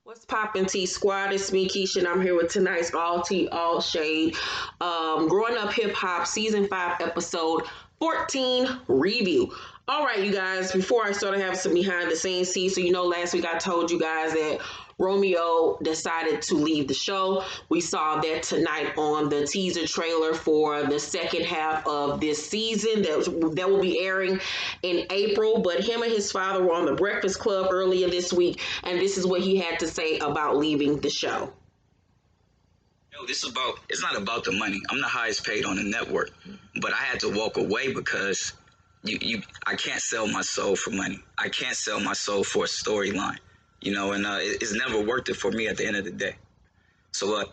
What's poppin' T Squad? It's me, Keisha, and I'm here with tonight's All Tea, All Shade Growing Up Hip Hop Season 5 Episode 14 review. All right, you guys, before I start, I have some behind the scenes tea. So, last week I told you guys that Romeo decided to leave the show. We saw that tonight on the teaser trailer for the second half of this season that will be airing in April. But him and his father were on the Breakfast Club earlier this week, and this is what he had to say about leaving the show. It's not about the money. I'm the highest paid on the network, but I had to walk away because I can't sell my soul for money. I can't sell my soul for a storyline, and it's never worth it for me at the end of the day. So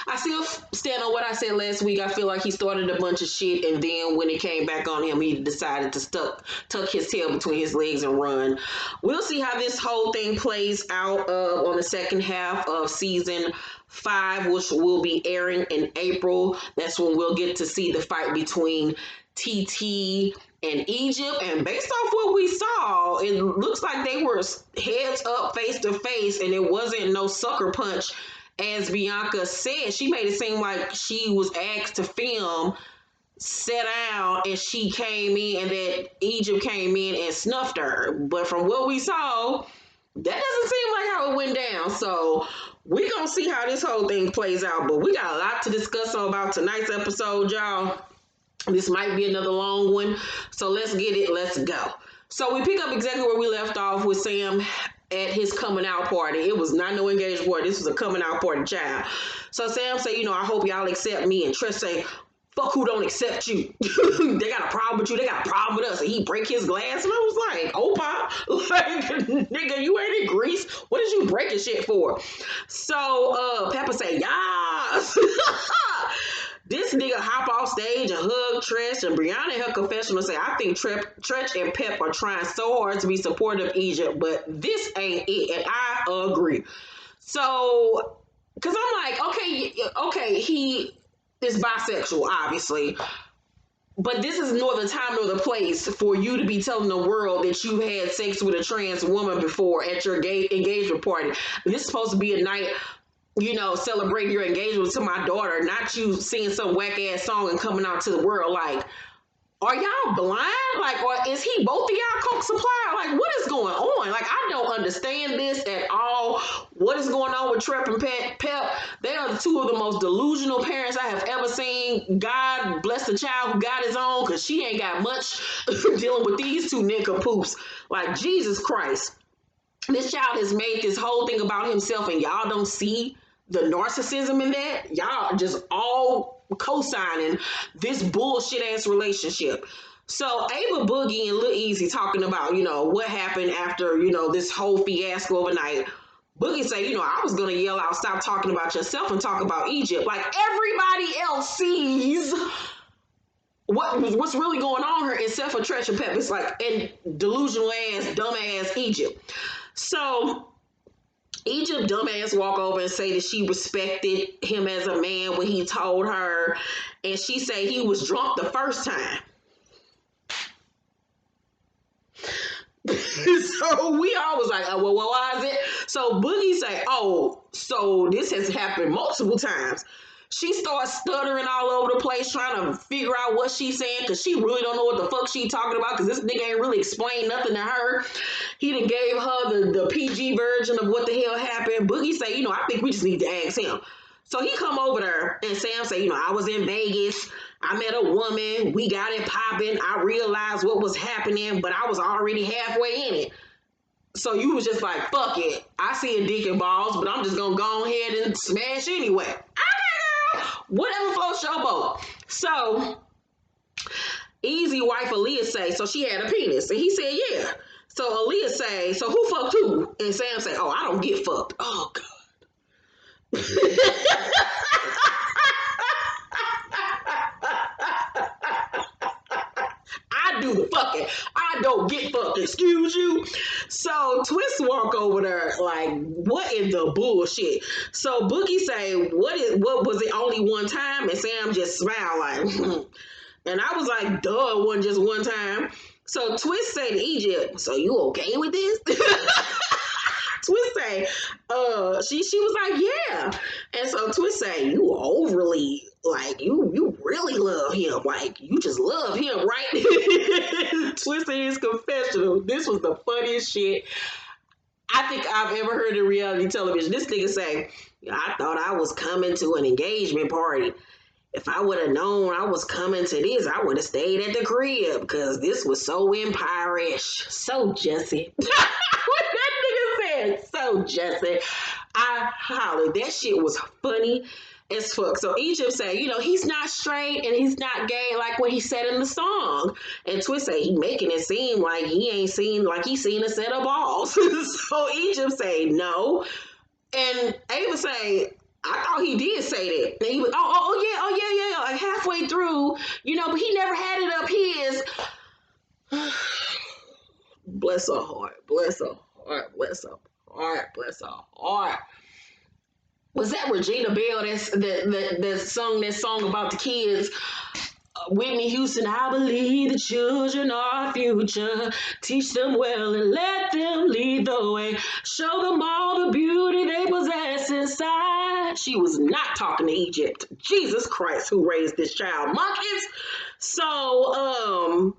I still stand on what I said last week. I feel like he started a bunch of shit, and then when it came back on him, he decided to tuck his tail between his legs and run. We'll see how this whole thing plays out on the second half of season 5, which will be airing in April. That's when we'll get to see the fight between TT and Egypt. And based off what we saw, it looks like they were heads up, face to face, and it wasn't no sucker punch. As Bianca said, she made it seem like she was asked to film, sat down, and she came in, and that Egypt came in and snuffed her. But from what we saw, that doesn't seem like how it went down. So we're going to see how this whole thing plays out. But we got a lot to discuss about tonight's episode, y'all. This might be another long one. So let's get it. Let's go. So we pick up exactly where we left off with Sam at his coming out party. It was not no engagement party. This was a coming out party, child. So Sam say, I hope y'all accept me. And Trish say, fuck who don't accept you. They got a problem with you. They got a problem with us. And he break his glass. And I was like, Opa, like, nigga, you ain't in Greece. What is you breaking shit for? So Pepper say, yas. This nigga hop off stage and hug Tresh, and Brianna in her confessional say, I think Tresh and Pep are trying so hard to be supportive of Egypt, but this ain't it, and I agree. So, because I'm like, okay, he is bisexual, obviously, but this is nor the time nor the place for you to be telling the world that you had sex with a trans woman before at your gay engagement party. This is supposed to be a night, celebrating your engagement to my daughter, not you singing some whack ass song and coming out to the world. Like, are y'all blind? Like, or is he both of y'all coke supplier? Like, what is going on? Like, I don't understand this at all. What is going on with Trep and Pep? They are two of the most delusional parents I have ever seen. God bless the child who got his own, because she ain't got much dealing with these two nincompoops. Like, Jesus Christ. This child has made this whole thing about himself, and y'all don't see the narcissism in that. Y'all just all co-signing this bullshit ass relationship. So Ava Boogie and Lil Easy talking about, what happened after, this whole fiasco overnight. Boogie say, I was going to yell out, stop talking about yourself and talk about Egypt. Like, everybody else sees what's really going on here except for Tresh and Pep. It's like, and delusional ass, dumb ass Egypt. So Egypt dumbass walk over and say that she respected him as a man when he told her, and she say he was drunk the first time. So we all was like, oh, well, why is it? So Boogie say, oh, so this has happened multiple times. She starts stuttering all over the place, trying to figure out what she's saying, because she really don't know what the fuck she talking about, because this nigga ain't really explained nothing to her. He done gave her the PG version of what the hell happened. Boogie say, I think we just need to ask him. So he come over there, and Sam say, I was in Vegas. I met a woman. We got it popping. I realized what was happening, but I was already halfway in it. So you was just like, fuck it. I see a dick and balls, but I'm just going to go ahead and smash anyway. Whatever floats your boat. So Easy wife Aaliyah say, so she had a penis, and he said, yeah. So Aaliyah say, so who fucked who? And Sam say, oh, I don't get fucked. Oh God. I do the fucking. I don't get fucked. Excuse you. So Twist walk over there like, what in the bullshit? So Boogie say, what was it only one time? And Sam just smiled like, and I was like, duh, it wasn't just one time. So Twist say to Egypt, so you okay with this? Twist say, she was like, yeah. And so Twist say, you overly, like, you really love him. Like, you just love him, right? Twist in his confessional. This was the funniest shit I think I've ever heard in reality television. This nigga say, I thought I was coming to an engagement party. If I would have known I was coming to this, I would have stayed at the crib because this was so empire-ish. So Jesse. What that nigga said, so Jesse. I hollered. That shit was funny as fuck. So Egypt said, he's not straight and he's not gay like what he said in the song. And Twist said, he making it seem like he ain't seen, like he seen a set of balls. So Egypt say, no. And Ava say, I thought he did say that. And he was, yeah. Like halfway through, but he never had it up his. Bless her heart. Bless her heart. Bless her heart. Bless her heart. Was that Regina Bell that sung that song about the kids? Whitney Houston, I believe the children are our future. Teach them well and let them lead the way. Show them all the beauty they possess inside. She was not talking to Egypt. Jesus Christ, who raised this child? Monkeys. So,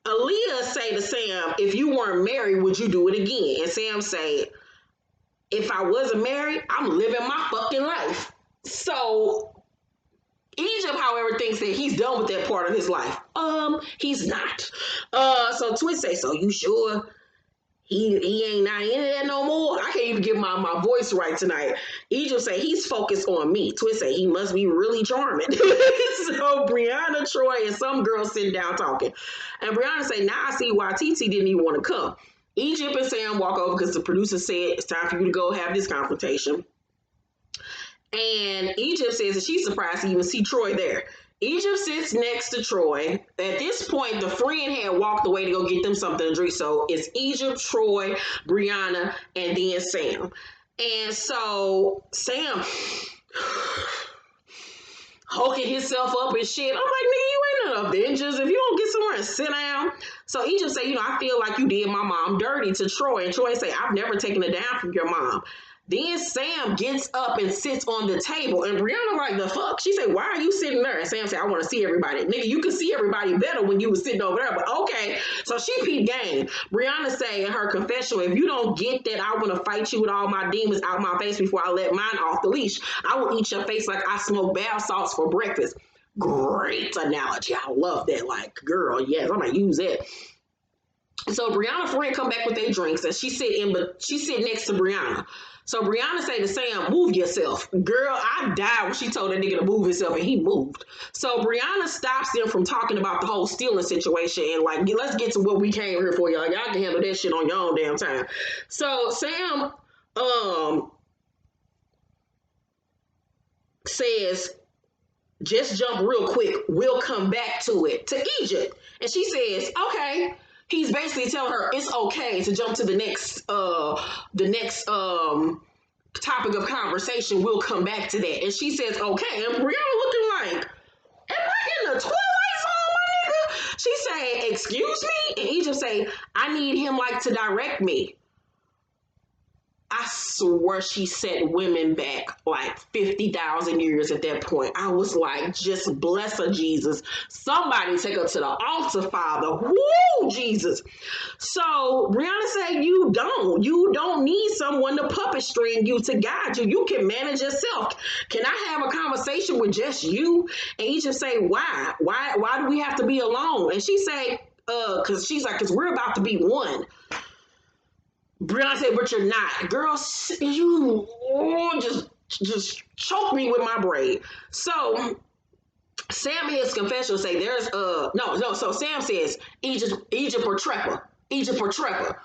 Aaliyah say to Sam, if you weren't married, would you do it again? And Sam say, if I wasn't married, I'm living my fucking life. So Egypt, however, thinks that he's done with that part of his life. He's not. So Twist say, so you sure he ain't not into that no more? I can't even get my voice right tonight. Egypt say he's focused on me. Twist say he must be really charming. So Brianna, Troy, and some girls sitting down talking. And Brianna say, now I see why TT didn't even want to come. Egypt and Sam walk over because the producer said it's time for you to go have this confrontation. And Egypt says that she's surprised to even see Troy there. Egypt sits next to Troy. At this point, the friend had walked away to go get them something to drink. So it's Egypt, Troy, Brianna, and then Sam. And so Sam hulking himself up and shit. I'm like, nigga, you ain't none Avengers. If you don't get somewhere and sit down. So Egypt say, I feel like you did my mom dirty to Troy. And Troy say, I've never taken it down from your mom. Then Sam gets up and sits on the table. And Brianna like, the fuck? She said, why are you sitting there? And Sam said, I want to see everybody. Nigga, you can see everybody better when you was sitting over there. But okay. So she peeped game. Brianna say in her confessional, if you don't get that I want to fight you with all my demons out my face before I let mine off the leash, I will eat your face like I smoke bath salts for breakfast. Great analogy. I love that. Like, girl, yes, I'm going to use it. So Brianna's friend come back with their drinks and she sit next to Brianna. So Brianna say to Sam, move yourself. Girl, I died when she told that nigga to move himself and he moved. So Brianna stops them from talking about the whole stealing situation and like, let's get to what we came here for, y'all. Y'all can handle that shit on your own damn time. So Sam says, just jump real quick. We'll come back to it. To Egypt. And she says, okay. He's basically telling her it's okay to jump to the next topic of conversation. We'll come back to that. And she says, okay. And Brianna looking like, am I in the Twilight Zone, my nigga? She say, excuse me? And Egypt say, I need him like to direct me. I swear she set women back like 50,000 years at that point. I was like, just bless her, Jesus. Somebody take her to the altar, Father. Woo, Jesus. So Brianna said, you don't need someone to puppet string you to guide you. You can manage yourself. Can I have a conversation with just you? And you just say, why? Why do we have to be alone? And she say, because we're about to be one. Brianna said, but you're not. Girl, you just choke me with my braid. So Sam in his confessional say there's so Sam says Egypt or Treppa. Egypt or Treppa.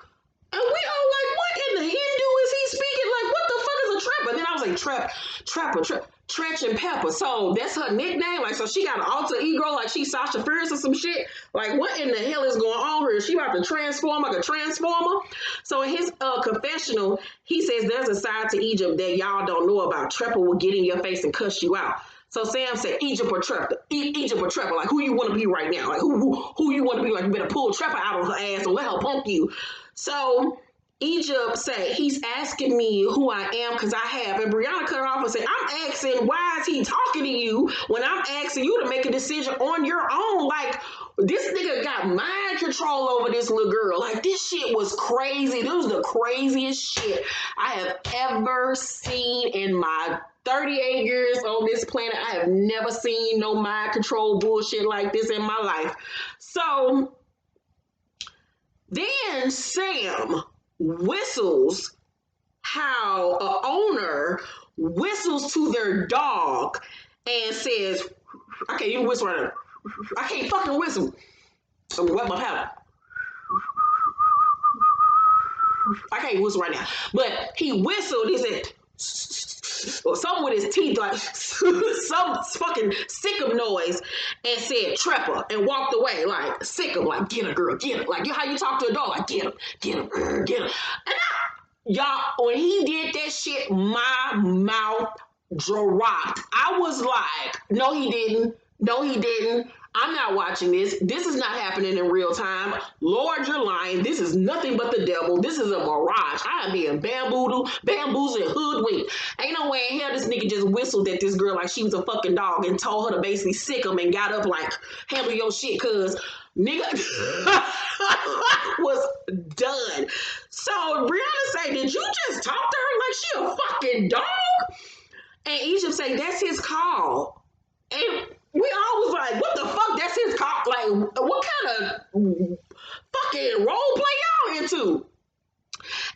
And we all like, what in the Hindu is he speaking? Like, what the fuck is a Treppa? And then I was like, Treppa, Tretch and Pepper. So that's her nickname. Like, so she got an alter ego, like she's Sasha Fierce or some shit. Like, what in the hell is going on here? Is she about to transform like a transformer? So in his confessional, he says there's a side to Egypt that y'all don't know about. Treppa will get in your face and cuss you out. So Sam said, Egypt or Trapper. Egypt or Trapper. Like, who you want to be right now? Like, who you want to be? Like, you better pull Trapper out of her ass or let her punk you. So Egypt said, he's asking me who I am because I have. And Brianna cut her off and said, I'm asking, why is he talking to you when I'm asking you to make a decision on your own? Like, this nigga got mind control over this little girl. Like, this shit was crazy. This was the craziest shit I have ever seen in my 38 years on this planet. I have never seen no mind control bullshit like this in my life. So then Sam whistles how an owner whistles to their dog and says, I can't even whistle right now. I can't fucking whistle. I'm gonna wet my palate. I can't whistle right now. But he whistled, he said, or something with his teeth, like some fucking sick noise, and said Trapper and walked away like sick like get her girl, get her. Like how you talk to a dog, like get him, get him. And y'all, when he did that shit, my mouth dropped. I was like, no he didn't. No he didn't. I'm not watching this. This is not happening in real time. Lord, you're lying. This is nothing but the devil. This is a mirage. I am being bamboozled and hoodwinked. Ain't no way in hell this nigga just whistled at this girl like she was a fucking dog and told her to basically sick him and got up like, handle your shit, cuz nigga was done. So Brianna say, did you just talk to her like she a fucking dog? And Egypt say, that's his call. And we all was like, what the fuck? That's his call. Like, what kind of fucking role play y'all into?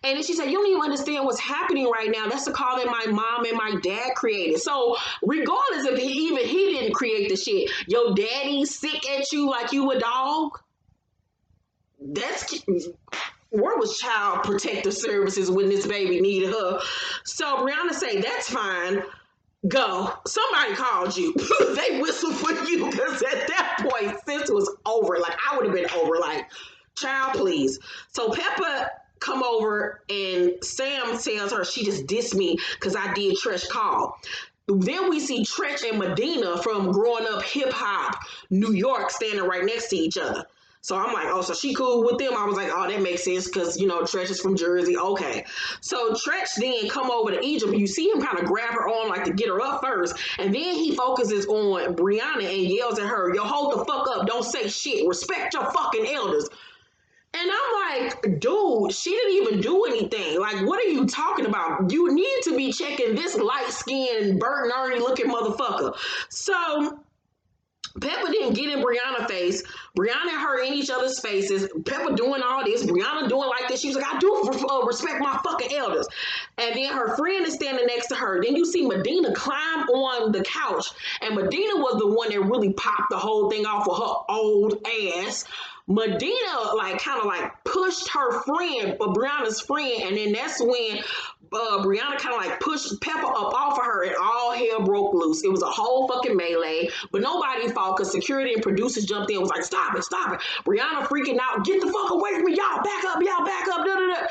And then she said, you don't even understand what's happening right now. That's the call that my mom and my dad created. So regardless if he didn't create the shit, your daddy sick at you like you a dog? Where was Child Protective Services when this baby needed her? So Brianna say, that's fine. Go. Somebody called you. They whistled for you because at that point, sis was over. Like, I would have been over. Like, child, please. So Peppa come over and Sam tells her she just dissed me because I did Tresh call. Then we see Tresh and Medina from Growing Up Hip Hop, New York, standing right next to each other. So I'm like, oh, so she cool with them? I was like, oh, that makes sense because, you know, Tresh is from Jersey. Okay. So Tresh then come over to Egypt. You see him kind of grab her arm like to get her up first. And then he focuses on Brianna and yells at her, yo, hold the fuck up. Don't say shit. Respect your fucking elders. And I'm like, dude, she didn't even do anything. Like, what are you talking about? You need to be checking this light-skinned, Bert and Ernie looking motherfucker. So Peppa didn't get in Brianna's face. Brianna and her in each other's faces. Peppa doing all this. Brianna doing like this. She was like, I do respect my fucking elders. And then her friend is standing next to her. Then you see Medina climb on the couch. And Medina was the one that really popped the whole thing off of her old ass. Medina kind of pushed her friend, Brianna's friend. And then that's when Brianna kind of pushed Peppa up off of her and all hell broke loose. It was a whole fucking melee, but nobody fought because security and producers jumped in and was like, stop it. Brianna freaking out, get the fuck away from me, y'all back up, da, da, da.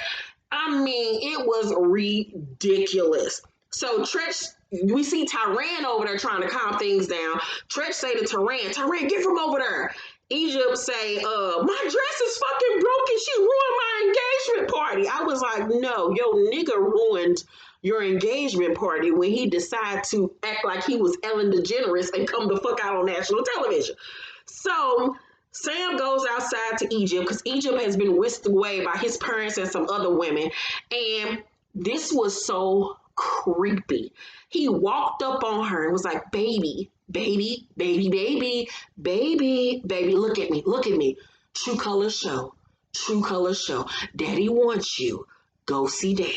I mean, it was ridiculous. So Tresh, we see Tyran over there trying to calm things down. Tresh say to Tyran, get from over there. Egypt say, my dress is fucking broken. She ruined my engagement party. I was like, no, yo, nigga ruined your engagement party when he decided to act like he was Ellen DeGeneres and come the fuck out on national television. So Sam goes outside to Egypt because Egypt has been whisked away by his parents and some other women. And this was so creepy. He walked up on her and was like, baby, look at me. True colors show. Daddy wants you. Go see dad.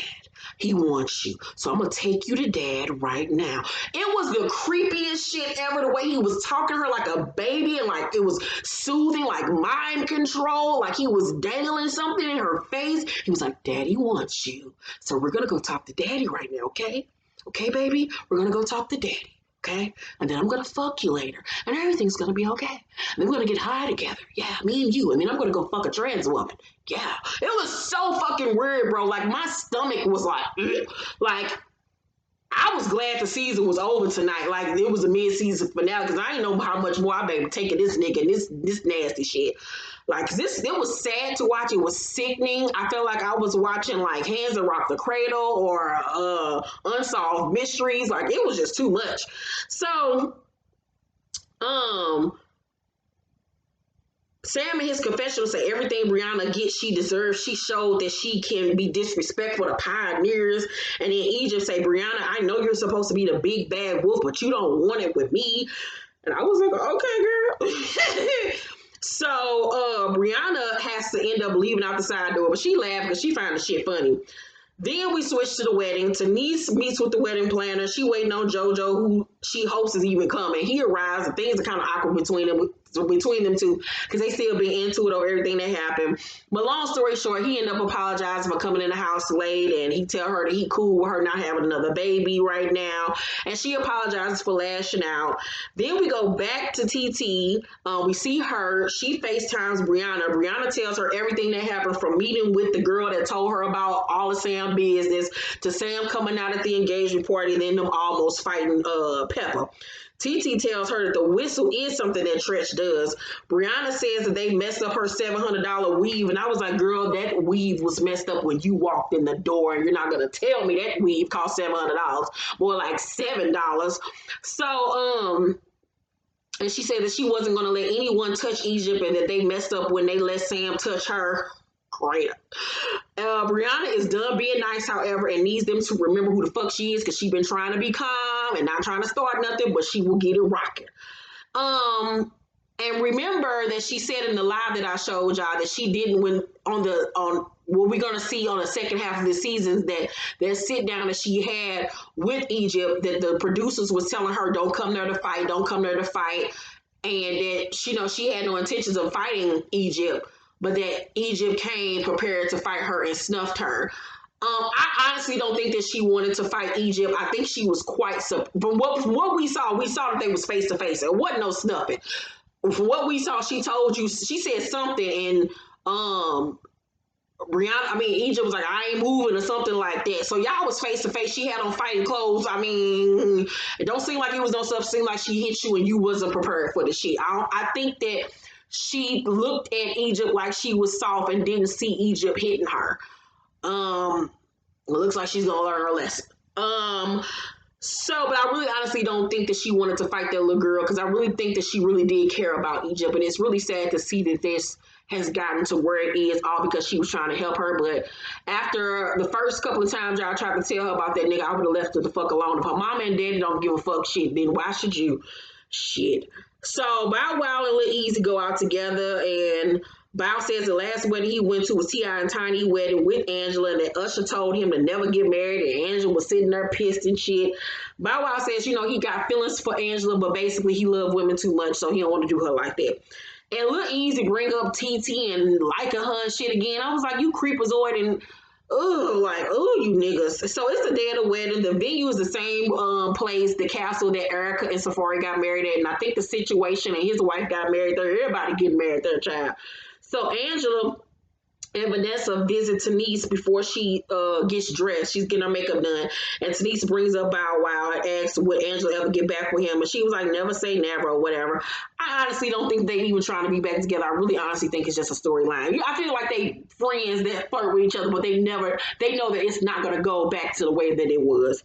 He wants you. So I'm going to take you to dad right now. It was the creepiest shit ever, the way he was talking to her like a baby and it was soothing, like mind control, like he was dangling something in her face. He was like, daddy wants you. So we're going to go talk to daddy right now, okay? Okay, baby? We're going to go talk to daddy. Okay? And then I'm going to fuck you later. And everything's going to be okay. And then we're going to get high together. Yeah, me and you. And then I'm going to go fuck a trans woman. Yeah. It was so fucking weird, bro. My stomach was like, ugh. I I was glad the season was over tonight. Like it was a mid-season finale because I didn't know how much more I been taking this nigga and this nasty shit. Like it was sad to watch. It was sickening. I felt like I was watching like Hands That Rock the Cradle or Unsolved Mysteries. Like it was just too much. So, Sam in his confessional said everything Brianna gets, she deserves. She showed that she can be disrespectful to pioneers. And then Egypt say, Brianna, I know you're supposed to be the big bad wolf, but you don't want it with me. And I was like, okay, girl. So Brianna has to end up leaving out the side door, but she laughed because she found the shit funny. Then we switch to the wedding. Denise meets with the wedding planner. She waiting on JoJo, who she hopes is even coming. He arrives, and things are kind of awkward between them two because they still be into it over everything that happened. But long story short, he ended up apologizing for coming in the house late, and he tell her that he cool with her not having another baby right now, and she apologizes for lashing out. Then we go back to TT. We see her. She FaceTimes Brianna. Brianna tells her everything that happened from meeting with the girl that told her about all of Sam's business to Sam coming out at the engagement party and then them almost fighting Pepper. TT tells her that the whistle is something that Tretch does. Brianna says that they messed up her $700 weave, and I was like, girl, that weave was messed up when you walked in the door, and you're not going to tell me that weave cost $700, more like $7. So, and she said that she wasn't going to let anyone touch Egypt and that they messed up when they let Sam touch her. Great. Brianna is done being nice, however, and needs them to remember who the fuck she is because she's been trying to be calm and not trying to start nothing, but she will get it rocking. And remember that she said in the live that I showed y'all that she didn't win on what we're gonna see on the second half of the season, that sit down that she had with Egypt, that the producers was telling her don't come there to fight, and that she had no intentions of fighting Egypt, but that Egypt came prepared to fight her and snuffed her. I honestly don't think that she wanted to fight Egypt. I think she was quite from what we saw that they was face to face. It wasn't no snuffing. From what we saw, she said something, and Egypt was like, I ain't moving or something like that. So y'all was face to face. She had on fighting clothes. I mean, it don't seem like it was no stuff. It seemed like she hit you and you wasn't prepared for the shit. I think that she looked at Egypt like she was soft and didn't see Egypt hitting her. It looks like she's gonna learn her lesson. But I really honestly don't think that she wanted to fight that little girl because I really think that she really did care about Egypt, and it's really sad to see that this has gotten to where it is all because she was trying to help her. But after the first couple of times y'all tried to tell her about that nigga, I would have left her the fuck alone. If her mama and daddy don't give a fuck shit, then why should you? Shit. So Bow Wow and Lil Easy go out together, and Bow says the last wedding he went to was T.I. and Tiny wedding with Angela, and that Usher told him to never get married, and Angela was sitting there pissed and shit. Bow Wow says, he got feelings for Angela, but basically he loved women too much, so he don't want to do her like that. And Lil Easy bring up TT and liking her and shit again. I was like, you creepazoid, and you niggas. So it's the day of the wedding. The venue is the same place, the castle that Erica and Safari got married at, and I think the situation and his wife got married there. Everybody getting married there, child. So Angela and Vanessa visit Tanise before she gets dressed. She's getting her makeup done. And Tanise brings up Bow Wow and asks, would Angela ever get back with him? And she was like, never say never or whatever. I honestly don't think they even trying to be back together. I really honestly think it's just a storyline. I feel like they friends that flirt with each other, but they know that it's not going to go back to the way that it was.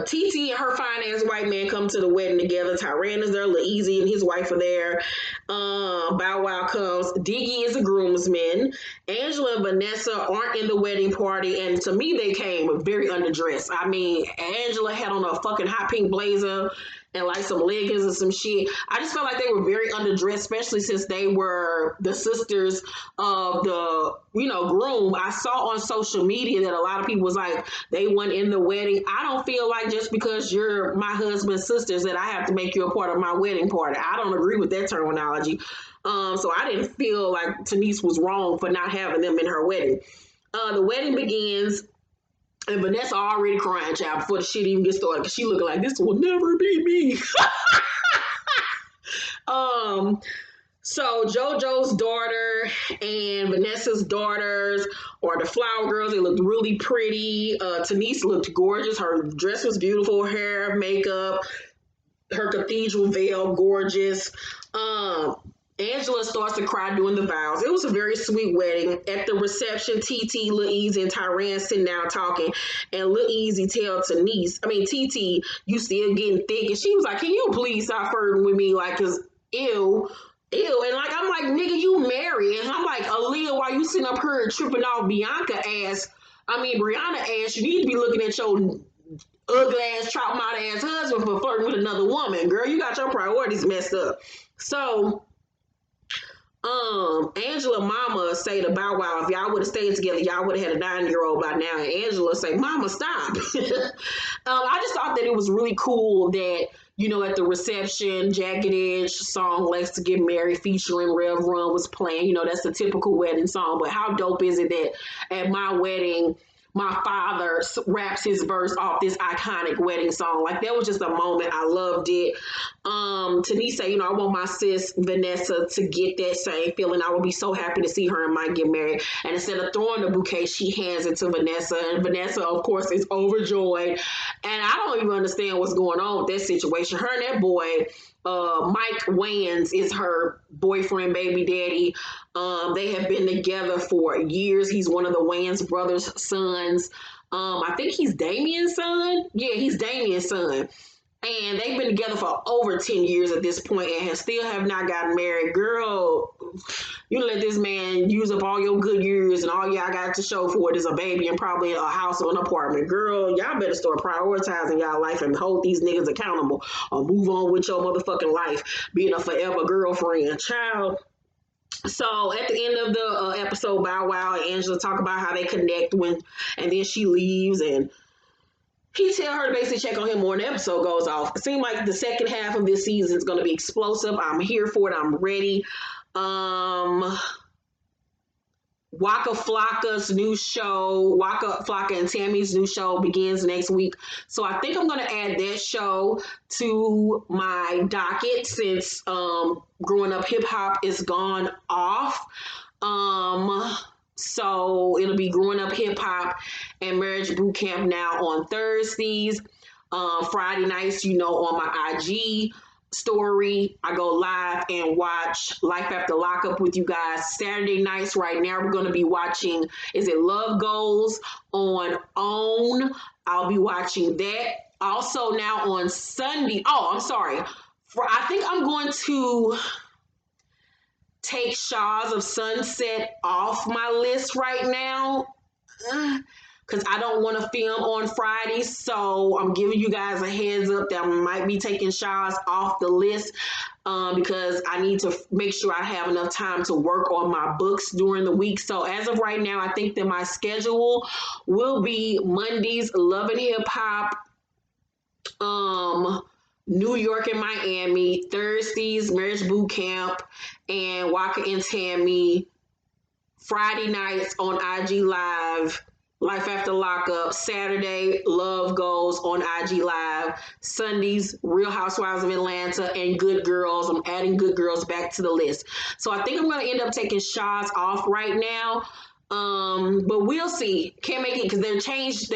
TT and her fine ass white man come to the wedding together. Tyran is there, Lil Easy and his wife are there. Bow Wow comes. Diggy is a groomsman. Angela and Vanessa aren't in the wedding party, and to me they came very underdressed. I mean, Angela had on a fucking hot pink blazer and like some leggings and some shit. I just felt like they were very underdressed, especially since they were the sisters of the, groom. I saw on social media that a lot of people was like, they weren't in the wedding. I don't feel like just because you're my husband's sisters that I have to make you a part of my wedding party. I don't agree with that terminology. So I didn't feel like Tanise was wrong for not having them in her wedding. The wedding begins. And Vanessa already crying, child, before the shit even gets started, because she looking like, this will never be me. So JoJo's daughter and Vanessa's daughters or the flower girls. They looked really pretty. Tanise looked gorgeous. Her dress was beautiful. Hair, makeup, her cathedral veil, gorgeous. Angela starts to cry during the vows. It was a very sweet wedding. At the reception, TT, Lil Easy, and Tyran sitting down talking, and Lil Easy tells TT, you still getting thick. And she was like, can you please stop flirting with me? Like, cause ew. And like, I'm like, nigga, you married. And I'm like, Aaliyah, why you sitting up here tripping off Brianna ass, you need to be looking at your ugly ass, trout mouth ass husband for flirting with another woman. Girl, you got your priorities messed up. So, Angela mama say to Bow Wow, if y'all would have stayed together, y'all would have had a 9-year-old by now. And Angela say, mama, stop. I just thought that it was really cool that, you know, at the reception, Jagged Edge song Let's to Get Married featuring Rev Run was playing. You know, that's the typical wedding song. But how dope is it that at my wedding, my father raps his verse off this iconic wedding song? Like, that was just a moment. I loved it. Tanise, you know, I want my sis Vanessa to get that same feeling. I would be so happy to see her and Mike get married. And instead of throwing the bouquet, she hands it to Vanessa. And Vanessa, of course, is overjoyed. And I don't even understand what's going on with that situation. Her and that boy, Mike Wayans, is her boyfriend, baby daddy. They have been together for years. He's one of the Wayans brothers' sons. I think he's Damien's son. Yeah, he's Damien's son. And they've been together for over 10 years at this point and still have not gotten married. Girl, you let this man use up all your good years and all y'all got to show for it is a baby and probably a house or an apartment. Girl, y'all better start prioritizing y'all life and hold these niggas accountable or move on with your motherfucking life, being a forever girlfriend. Child. So at the end of the episode, Bow Wow and Angela talk about how they connect and then she leaves and he tell her to basically check on him more when the episode goes off. It seemed like the second half of this season is going to be explosive. I'm here for it. I'm ready. Waka Flocka's new show, Waka Flocka and Tammy's new show begins next week. So I think I'm going to add that show to my docket since Growing Up Hip Hop is gone off. So it'll be Growing Up Hip Hop and Marriage Boot Camp now on Thursdays. Friday nights, you know, on my IG story, I go live and watch Life After Lockup with you guys. Saturday nights right now, we're going to be watching, is it Love Goals on OWN? I'll be watching that. Also now on Sunday, I think I'm going to take Shaws of Sunset off my list right now because I don't want to film on Friday. So I'm giving you guys a heads up that I might be taking Shaws off the list because I need to make sure I have enough time to work on my books during the week. So as of right now, I think that my schedule will be Mondays, Love and Hip Hop, New York and Miami, Thursdays, Marriage Boot Camp, and Waka and Tammy. Friday nights on IG Live, Life After Lockup. Saturday, Love Goals on IG Live. Sundays, Real Housewives of Atlanta and Good Girls. I'm adding Good Girls back to the list. So I think I'm going to end up taking Shaws off right now. But we'll see. Can't make it because they've changed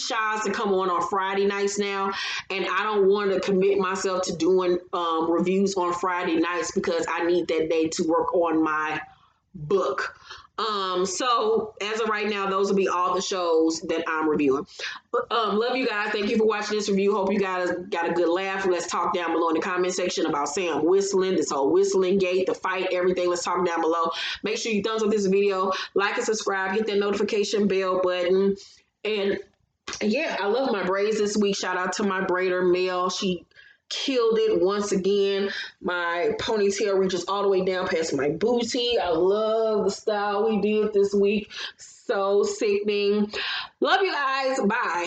Shaws to come on Friday nights now, and I don't want to commit myself to doing reviews on Friday nights because I need that day to work on my book. So as of right now, those will be all the shows that I'm reviewing. Love you guys. Thank you for watching this review. Hope you guys got a good laugh. Let's talk down below in the comment section about Sam whistling, this whole whistling gate, the fight, everything. Let's talk down below. Make sure you thumbs up this video, like and subscribe, hit that notification bell button. And yeah, I love my braids this week. Shout out to my braider, Mel. She killed it once again. My ponytail reaches all the way down past my booty. I love the style we did this week. So sickening. Love you guys. Bye.